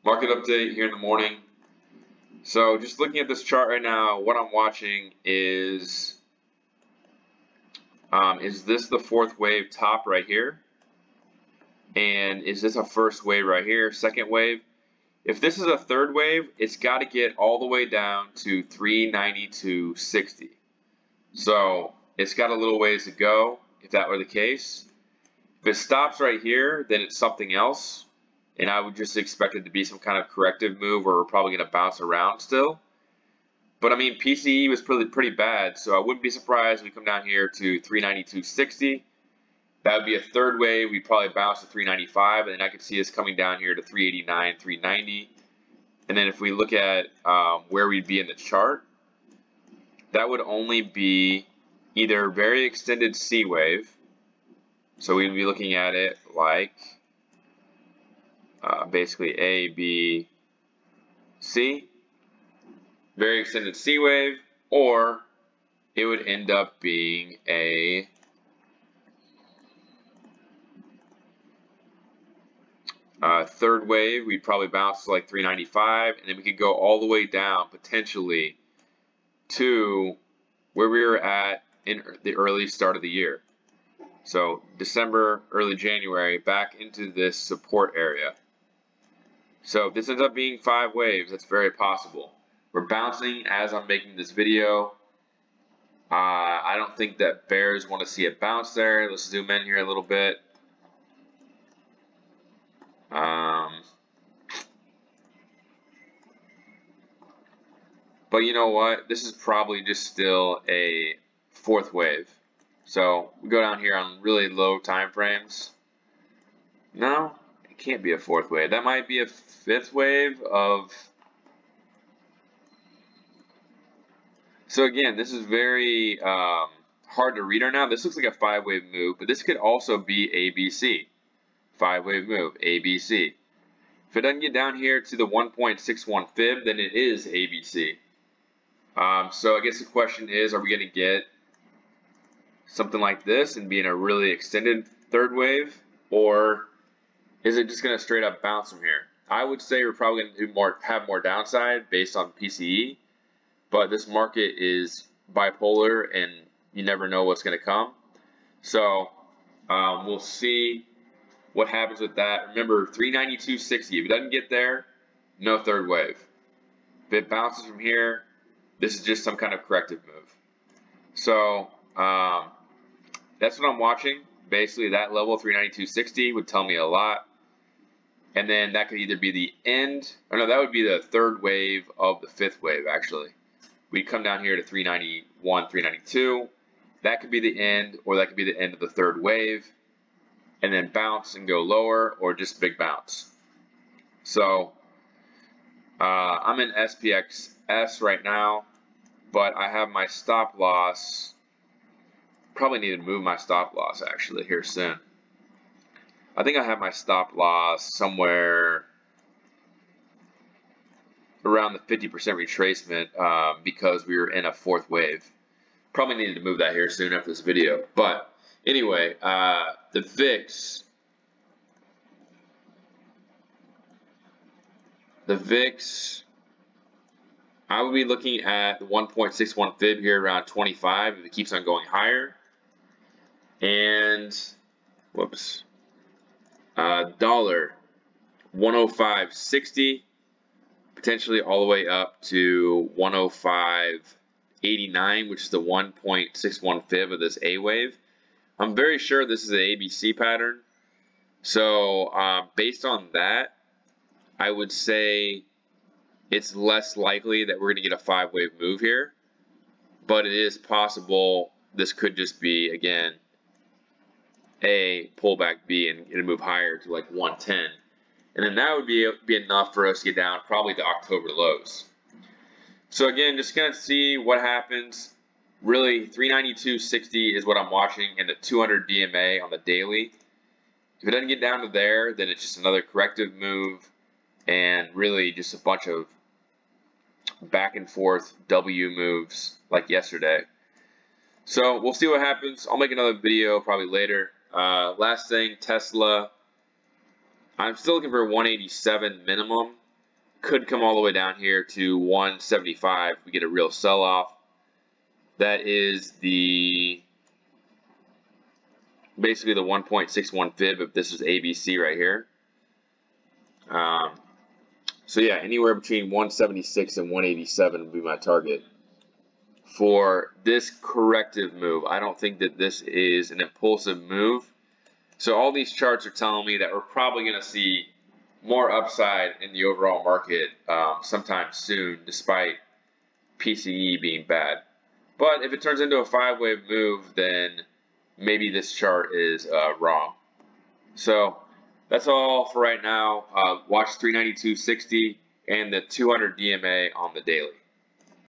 Market update here in the morning. So just looking at this chart right now, what I'm watching is this the fourth wave top right here? And is this a first wave right here, second wave? If this is a third wave, it's got to get all the way down to 392.60. So it's got a little ways to go if that were the case. If it stops right here, then it's something else. And I would just expect it to be some kind of corrective move, or we're probably going to bounce around still. But I mean, PCE was pretty bad, so I wouldn't be surprised if we come down here to 392.60. That would be a third wave. We'd probably bounce to 395, and then I could see us coming down here to 389, 390. And then if we look at where we'd be in the chart, that would only be either very extended C wave. So we'd be looking at it like basically A, B, C, very extended C wave, or it would end up being a third wave. We'd probably bounce to like 395, and then we could go all the way down potentially to where we were at in the early start of the year. So December, early January, back into this support area. So if this ends up being 5 waves, that's very possible. We're bouncing as I'm making this video. I don't think that bears want to see it bounce there. Let's zoom in here a little bit. But you know what? This is probably just still a fourth wave. So we go down here on really low time frames. No, it can't be a fourth wave. That might be a fifth wave of. So again, this is very hard to read right now. This looks like a 5-wave move, but this could also be ABC. 5-wave move, ABC. If it doesn't get down here to the 1.61 fib, then it is ABC. So I guess the question is, are we going to get something like this and be in a really extended third wave, or is it just going to straight up bounce from here? I would say we're probably going to have more downside based on PCE, but this market is bipolar and you never know what's going to come. So we'll see what happens with that. Remember, 392.60. If it doesn't get there, no third wave. If it bounces from here, this is just some kind of corrective move. So that's what I'm watching. Basically, that level 392.60 would tell me a lot. And then that could either be the end, or no, that would be the third wave of the fifth wave, actually. We'd come down here to 391, 392. That could be the end, or that could be the end of the third wave. And then bounce and go lower, or just big bounce. So I'm in SPXS right now, but I have my stop loss. Probably need to move my stop loss actually here soon. I think I have my stop loss somewhere around the 50% retracement because we were in a fourth wave. Probably needed to move that here soon after this video. But anyway, the VIX. The VIX, I would be looking at the 1.61 fib here around 25 if it keeps on going higher. And, whoops, dollar, 105.60, potentially all the way up to 105.89, which is the 1.61 fib of this A wave. I'm very sure this is an ABC pattern. So based on that, I would say it's less likely that we're going to get a 5-wave move here. But it is possible this could just be, again, A, pullback, B, and it'll move higher to like 110. And then that would be enough for us to get down probably to October lows. So again, just going to see what happens. Really, 392.60 is what I'm watching in the 200 DMA on the daily. If it doesn't get down to there, then it's just another corrective move and really just a bunch of back and forth W moves like yesterday. So we'll see what happens. I'll make another video probably later. Last thing, Tesla. I'm still looking for 187 minimum. could come all the way down here to 175. We get a real sell-off. That is basically the 1.61 fib if this is ABC right here. So yeah, anywhere between 176 and 187 would be my target for this corrective move. I don't think that this is an impulsive move. So all these charts are telling me that we're probably going to see more upside in the overall market sometime soon, despite PCE being bad. But if it turns into a 5-wave move, then maybe this chart is wrong. So that's all for right now. Watch 392.60 and the 200 DMA on the daily.